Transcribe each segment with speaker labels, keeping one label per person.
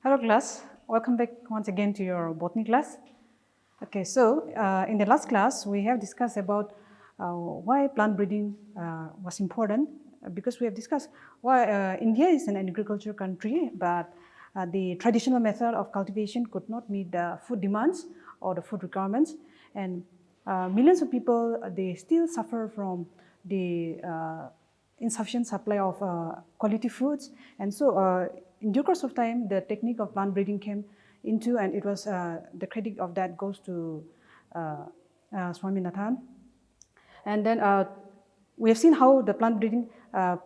Speaker 1: Hello class, welcome back once again to your botany class. Okay, so in the last class we have discussed about why plant breeding was important because we have discussed why India is an agricultural country, but the traditional method of cultivation could not meet the food demands or the food requirements, and millions of people they still suffer from the insufficient supply of quality foods. And so in due course of time, the technique of plant breeding came into, and it was the credit of that goes to Swaminathan. And then we have seen how the plant breeding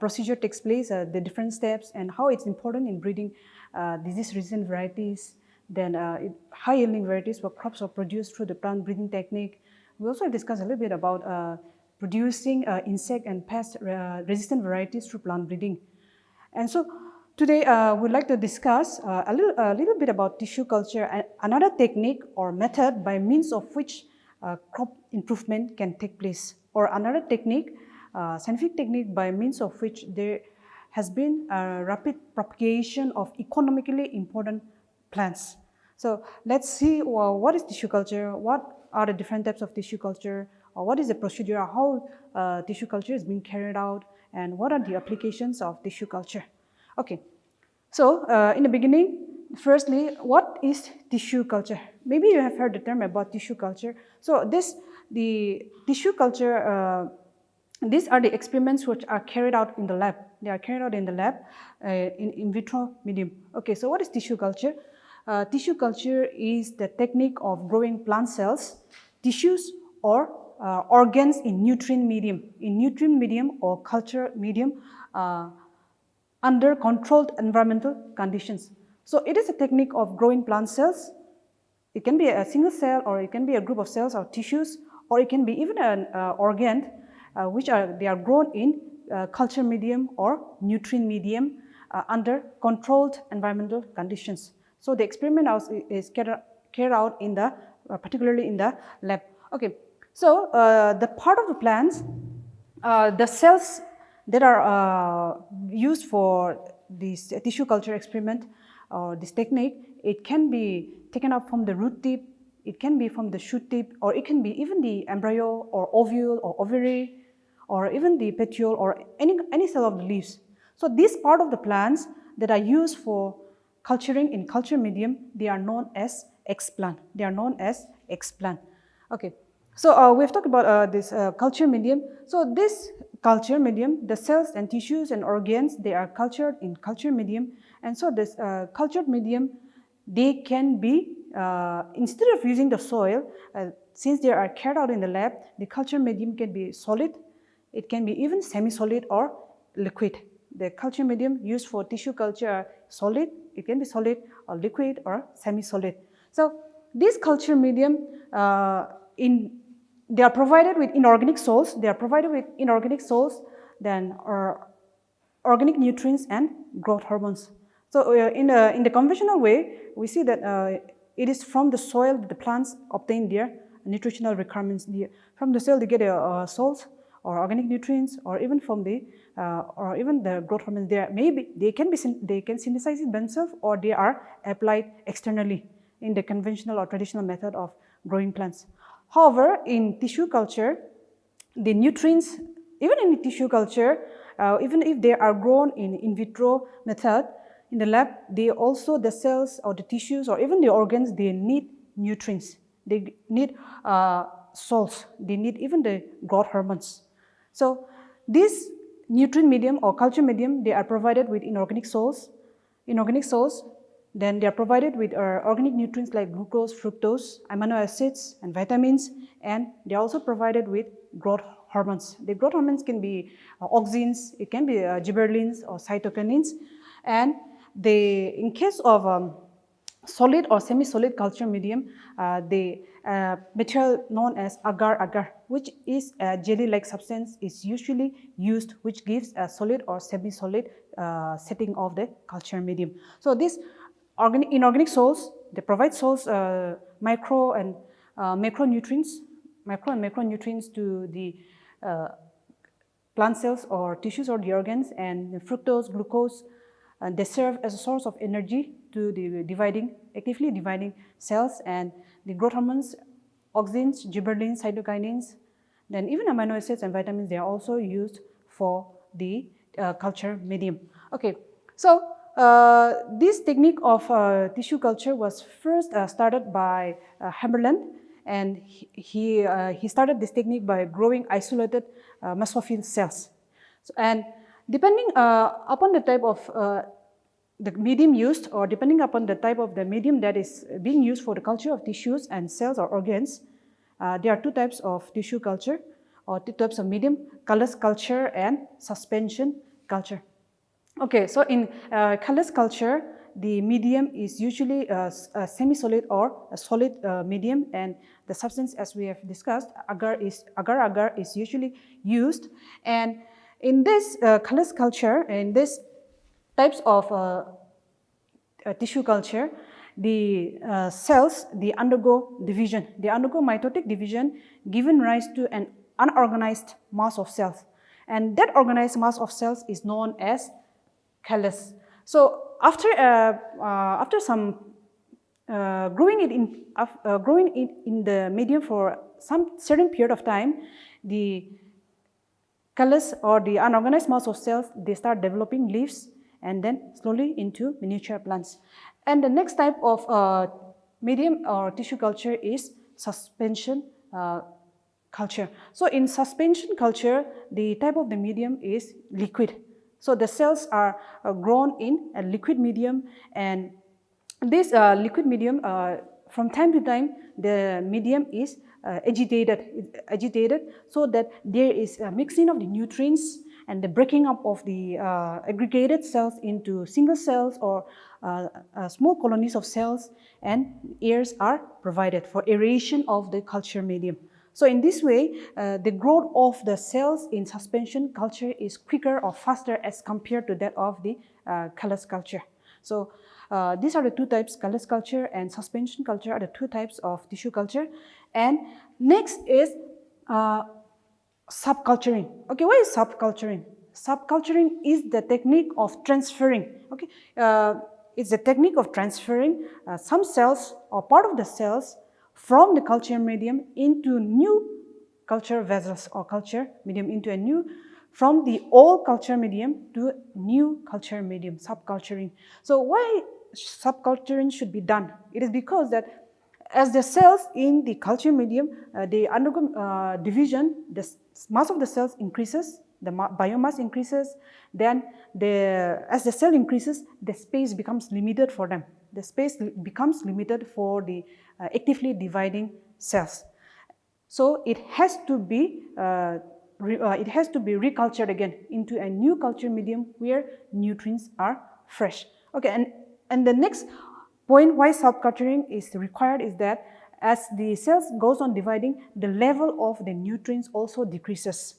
Speaker 1: procedure takes place, the different steps, and how it's important in breeding disease-resistant varieties. Then high-yielding varieties where crops are produced through the plant breeding technique. We also have discussed a little bit about producing insect and pest resistant varieties through plant breeding. And so today we'd like to discuss a little bit about tissue culture, another technique or method by means of which crop improvement can take place, or another technique, scientific technique by means of which there has been a rapid propagation of economically important plants. So let's see what is tissue culture, what are the different types of tissue culture, or what is the procedure, how tissue culture is being carried out, and what are the applications of tissue culture. Okay, so in the beginning, firstly, what is tissue culture? Maybe you have heard the term about tissue culture. So the tissue culture, these are the experiments which are carried out in the lab. They are carried out in the lab in vitro medium. Okay, so what is tissue culture? Tissue culture is the technique of growing plant cells, tissues, or organs in nutrient medium or culture medium under controlled environmental conditions. So it is a technique of growing plant cells. It can be a single cell, or it can be a group of cells or tissues, or it can be even an organ which they are grown in culture medium or nutrient medium under controlled environmental conditions. So the experiment is carried out in the particularly in the lab. Okay, so the part of the plants, the cells that are used for this tissue culture experiment or this technique, it can be taken up from the root tip, it can be from the shoot tip, or it can be even the embryo or ovule or ovary, or even the petiole or any cell of the leaves. So this part of the plants that are used for culturing in culture medium, they are known as explant. They are known as explant. Okay, so we've talked about this culture medium. So this culture medium, the cells and tissues and organs, they are cultured in culture medium. And so this cultured medium, they can be, instead of using the soil, since they are carried out in the lab, the culture medium can be solid, it can be even semi-solid or liquid. The culture medium used for tissue culture are solid, it can be solid or liquid or semi-solid. So this culture medium, they are provided with inorganic salts, then organic nutrients and growth hormones. So in the conventional way, we see that it is from the soil that the plants obtain their nutritional requirements. From the soil they get salts or organic nutrients, or even from the growth hormones. They can synthesize it themselves, or they are applied externally in the conventional or traditional method of growing plants. However, in tissue culture, the nutrients, even in tissue culture, even if they are grown in vitro method in the lab, the cells or the tissues or even the organs, they need nutrients. They need salts. They need even the growth hormones. So this nutrient medium or culture medium, they are provided with inorganic salts. Then they are provided with organic nutrients like glucose, fructose, amino acids, and vitamins, and they are also provided with growth hormones. The growth hormones can be auxins, it can be gibberellins or cytokinins, and in case of solid or semi-solid culture medium, the material known as agar-agar, which is a jelly-like substance, is usually used, which gives a solid or semi-solid setting of the culture medium. So these inorganic salts, they provide salts, micro and macronutrients to the plant cells or tissues or the organs, and fructose, glucose, they serve as a source of energy to the actively dividing cells, and the growth hormones, auxins, gibberellins, cytokinins, then even amino acids and vitamins, they are also used for the culture medium. Okay, so this technique of tissue culture was first started by Hamberland, and he started this technique by growing isolated mesophyll cells. So, and depending upon the type of the medium used, or depending upon the type of the medium that is being used for the culture of tissues and cells or organs, there are two types of tissue culture, or two types of medium: callus culture and suspension culture. Okay, so in callus culture, the medium is usually a semi-solid or a solid medium, and the substance, as we have discussed, agar is usually used. And in this callus culture, in this types of tissue culture, the cells, they undergo division. They undergo mitotic division, giving rise to an unorganized mass of cells. And that organized mass of cells is known as callus. So after some growing it in the medium for some certain period of time, the callus, or the unorganized mass of cells, they start developing leaves and then slowly into miniature plants. And the next type of medium or tissue culture is suspension culture. So in suspension culture, the type of the medium is liquid. So the cells are grown in a liquid medium, and this liquid medium, from time to time, the medium is agitated, so that there is a mixing of the nutrients and the breaking up of the aggregated cells into single cells or small colonies of cells, and airs are provided for aeration of the culture medium. So in this way, the growth of the cells in suspension culture is quicker or faster as compared to that of the callus culture. So these are the two types: callus culture and suspension culture are the two types of tissue culture. And next is subculturing. Okay, what is subculturing? Subculturing is the technique of transferring. Okay, it's the technique of transferring some cells or part of the cells from the culture medium into new culture vessels, or culture medium into a new, from the old culture medium to new culture medium, subculturing. So why subculturing should be done? It is because that as the cells in the culture medium, they undergo division, the mass of the cells increases, the biomass increases, then as the cell increases, the space becomes limited for them. The space becomes limited for the actively dividing cells. So it has to be recultured again into a new culture medium where nutrients are fresh. Okay, and the next point why subculturing is required is that as the cells goes on dividing, the level of the nutrients also decreases.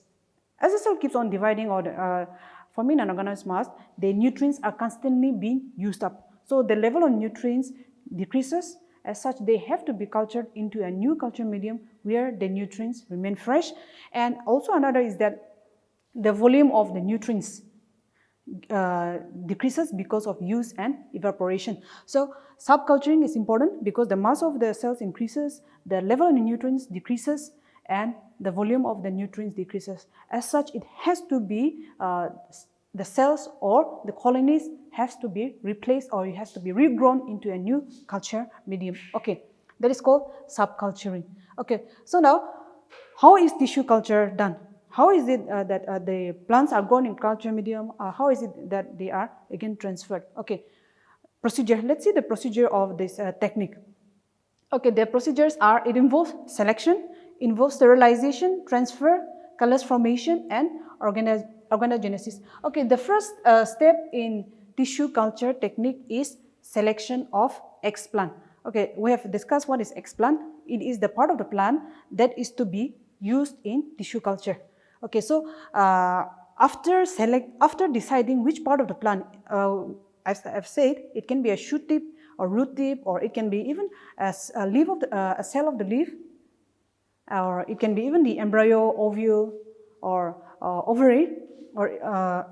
Speaker 1: As the cell keeps on dividing or forming an organized mass, the nutrients are constantly being used up. So the level of nutrients decreases. As such, they have to be cultured into a new culture medium where the nutrients remain fresh. And also another is that the volume of the nutrients decreases because of use and evaporation. So subculturing is important because the mass of the cells increases, the level of the nutrients decreases, and the volume of the nutrients decreases. As such, it has to be the cells or the colonies has to be replaced, or it has to be regrown into a new culture medium. Okay, that is called subculturing. Okay, so now how is tissue culture done? How is it that the plants are grown in culture medium? How is it that they are again transferred? Okay, procedure. Let's see the procedure of this technique. Okay, the procedures are: it involves selection, involves sterilization, transfer, callus formation, and organogenesis. Okay, the first step in tissue culture technique is selection of explant. Okay, we have discussed what is explant. It is the part of the plant that is to be used in tissue culture. Okay, so after deciding which part of the plant, as I've said, it can be a shoot tip or root tip, or it can be even as a leaf of a cell of the leaf, or it can be even the embryo, ovule, or ovary, or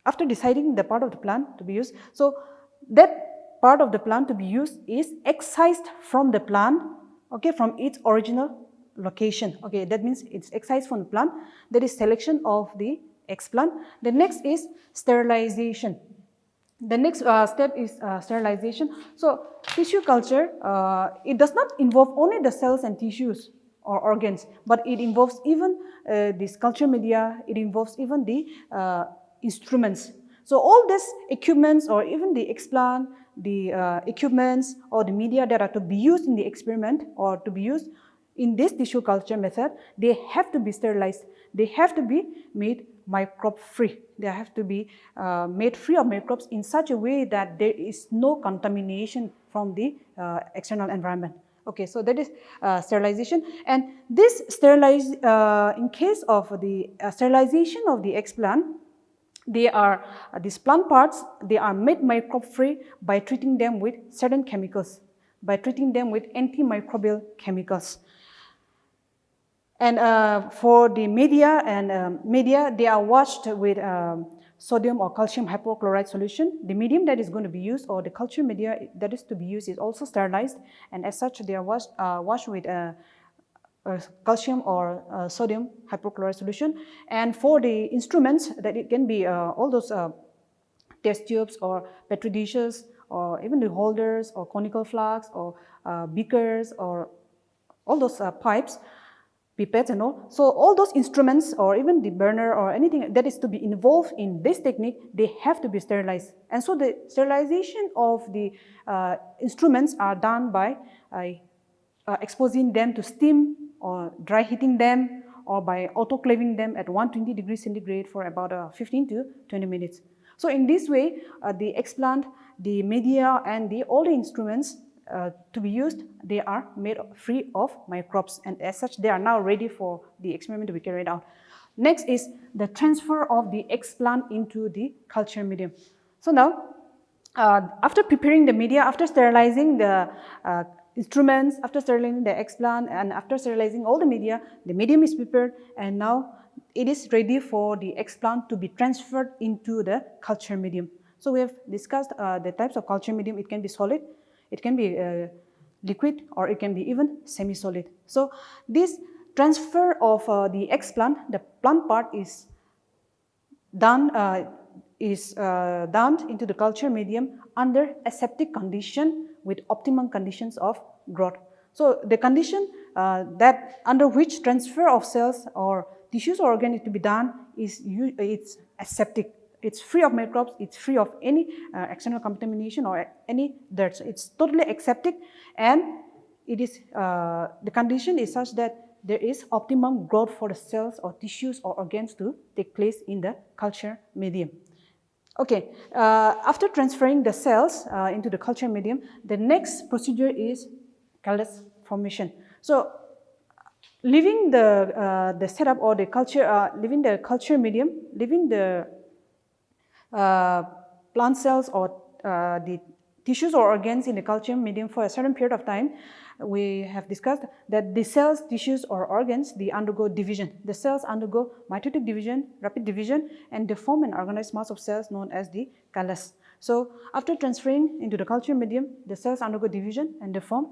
Speaker 1: after deciding the part of the plant to be used, so that part of the plant to be used is excised from the plant, okay, from its original location. Okay, that means it's excised from the plant. That is selection of the explant. The next is sterilization. The next step is sterilization. So tissue culture, it does not involve only the cells and tissues or organs, but it involves even this culture media, it involves even the instruments. So all these equipments or even the explant, the equipments or the media that are to be used in the experiment or to be used in this tissue culture method, they have to be sterilized. They have to be made microbe free. They have to be made free of microbes in such a way that there is no contamination from the external environment. Okay, so that is sterilization. And this in case of the sterilization of the explant, they are these plant parts, they are made microbe free by treating them with certain chemicals, by treating them with antimicrobial chemicals. And for the media they are washed with sodium or calcium hypochlorite solution. The medium that is going to be used or the culture media that is to be used is also sterilized, and as such they are washed with calcium or sodium hypochlorite solution. And for the instruments, that it can be all those test tubes or petri dishes or even the holders or conical flasks or beakers or all those pipes, pipettes and all. So all those instruments or even the burner or anything that is to be involved in this technique, they have to be sterilized. And so the sterilization of the instruments are done by exposing them to steam or dry heating them or by autoclaving them at 120 degrees centigrade for about 15 to 20 minutes. So in this way, the explant, the media and all the instruments to be used, they are made free of microbes, and as such they are now ready for the experiment to be carried out. Next is the transfer of the explant into the culture medium. So now after preparing the media, after sterilizing the instruments, after sterilizing the explant and after sterilizing all the medium is prepared, and now it is ready for the explant to be transferred into the culture medium. So we have discussed the types of culture medium. It can be solid, it can be liquid, or it can be even semi-solid. So this transfer of the explant, the plant part is done into the culture medium under aseptic condition with optimum conditions of growth. So the condition that under which transfer of cells or tissues or organ is to be done is it's aseptic. It's free of microbes, it's free of any external contamination or any dirt. So it's totally aseptic, and it is the condition is such that there is optimum growth for the cells or tissues or organs to take place in the culture medium. Okay, after transferring the cells into the culture medium, the next procedure is callus formation. So leaving the setup or the culture, leaving the culture medium, leaving the plant cells or the tissues or organs in the culture medium for a certain period of time, we have discussed that the cells, tissues or organs, they undergo division. The cells undergo mitotic division, rapid division, and they form an organized mass of cells known as the callus. So after transferring into the culture medium, the cells undergo division and they form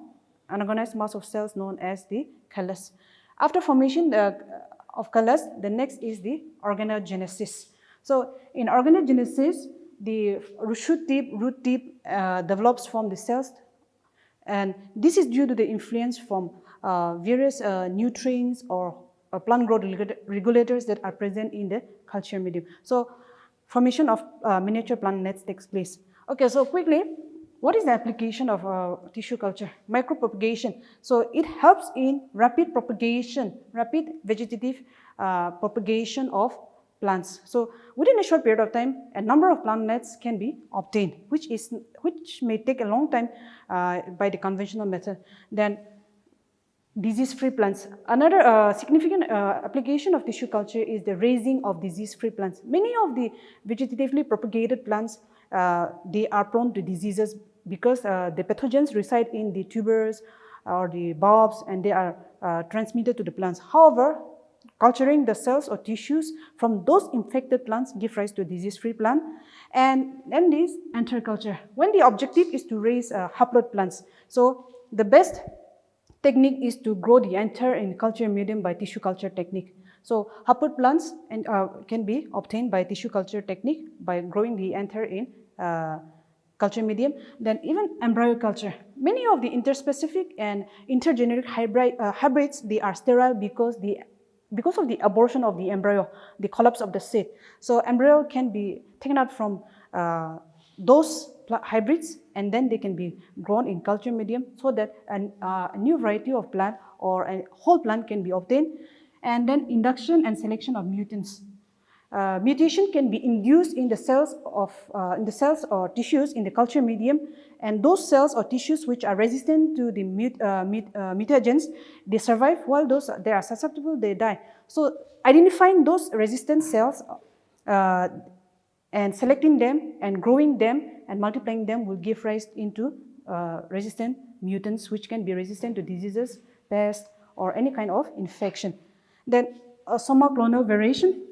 Speaker 1: an organized mass of cells known as the callus. After formation of callus, the next is the organogenesis. So in organogenesis, the root tip develops from the cells, and this is due to the influence from various nutrients or plant growth regulators that are present in the culture medium. So formation of miniature plant nets takes place. Okay, so quickly, what is the application of tissue culture? Micropropagation. So it helps in rapid propagation, rapid vegetative propagation of plants. So within a short period of time, a number of plant nets can be obtained, which may take a long time by the conventional method. Then disease-free plants. Another significant application of tissue culture is the raising of disease-free plants. Many of the vegetatively propagated plants, they are prone to diseases because the pathogens reside in the tubers or the bulbs, and they are transmitted to the plants. However, culturing the cells or tissues from those infected plants give rise to disease-free plant. And then this enter culture, when the objective is to raise haploid plants. So the best technique is to grow the enter in culture medium by tissue culture technique. So haploid plants can be obtained by tissue culture technique by growing the enter in culture medium. Then even embryo culture. Many of the interspecific and intergeneric hybrids, they are sterile because of the abortion of the embryo, the collapse of the seed. So embryo can be taken out from those hybrids, and then they can be grown in culture medium so that a new variety of plant or a whole plant can be obtained. And then induction and selection of mutants. Mutation can be induced in the cells or tissues in the culture medium, and those cells or tissues which are resistant to the mutagens, they survive, while those they are susceptible, they die. So identifying those resistant cells and selecting them and growing them and multiplying them will give rise into resistant mutants which can be resistant to diseases, pests, or any kind of infection. Then somacronal variation.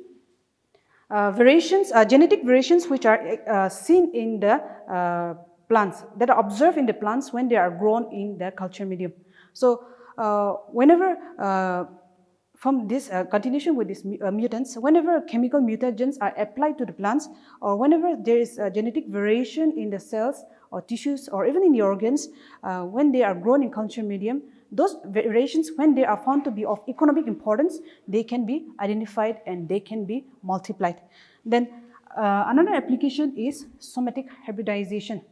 Speaker 1: Genetic variations which are seen in the plants, that are observed in the plants when they are grown in the culture medium. So whenever from this continuation with these mutants, whenever chemical mutagens are applied to the plants, or whenever there is a genetic variation in the cells or tissues or even in the organs, when they are grown in culture medium, those variations, when they are found to be of economic importance, they can be identified and they can be multiplied. Then another application is somatic hybridization.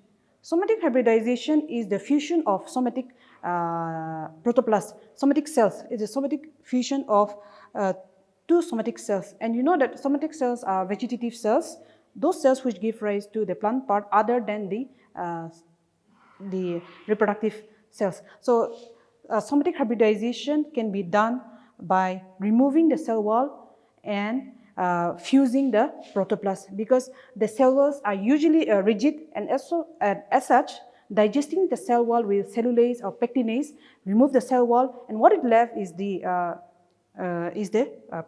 Speaker 1: Somatic hybridization is the fusion of somatic protoplast, somatic cells. It's a somatic fusion of two somatic cells. And you know that somatic cells are vegetative cells, those cells which give rise to the plant part other than the reproductive cells. So somatic hybridization can be done by removing the cell wall and fusing the protoplast, because the cell walls are usually rigid, and as such, digesting the cell wall with cellulase or pectinase remove the cell wall, and what is left is the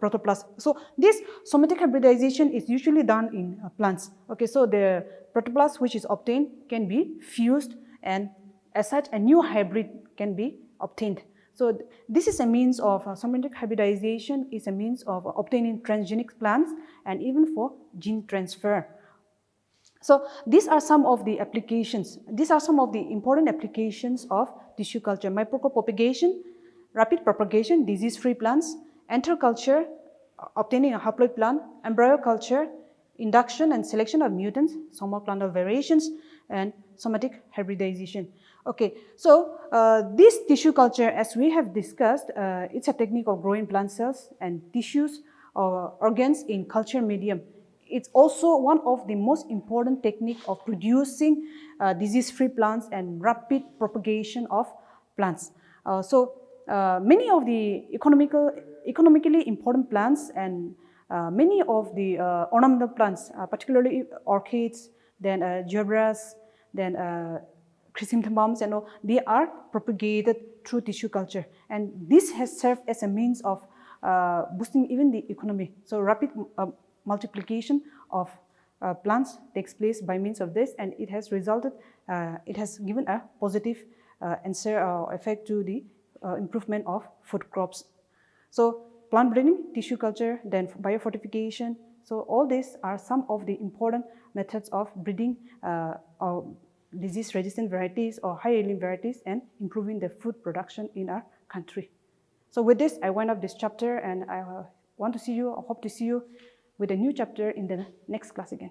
Speaker 1: protoplast. So this somatic hybridization is usually done in plants. Okay, so the protoplast which is obtained can be fused, and as such a new hybrid can be obtained. So this is a means of somatic hybridization is a means of obtaining transgenic plants and even for gene transfer. So these are some of the applications. These are some of the important applications of tissue culture: micropropagation, rapid propagation, disease-free plants, enteroculture, obtaining a haploid plant, embryo culture, induction and selection of mutants, somacronal variations, and somatic hybridization. Okay, so this tissue culture, as we have discussed, it's a technique of growing plant cells and tissues or organs in culture medium. It's also one of the most important technique of producing disease-free plants and rapid propagation of plants. Many of the economically important plants and many of the ornamental plants, particularly orchids, then gerbras, then chrysanthemums and all, they are propagated through tissue culture, and this has served as a means of boosting even the economy. So rapid multiplication of plants takes place by means of this, and it has resulted, it has given a positive effect to the improvement of food crops. So plant breeding, tissue culture, then biofortification. So all these are some of the important methods of breeding disease-resistant varieties or high-yielding varieties and improving the food production in our country. So with this, I wind up this chapter, and I want to see you, I hope to see you with a new chapter in the next class again.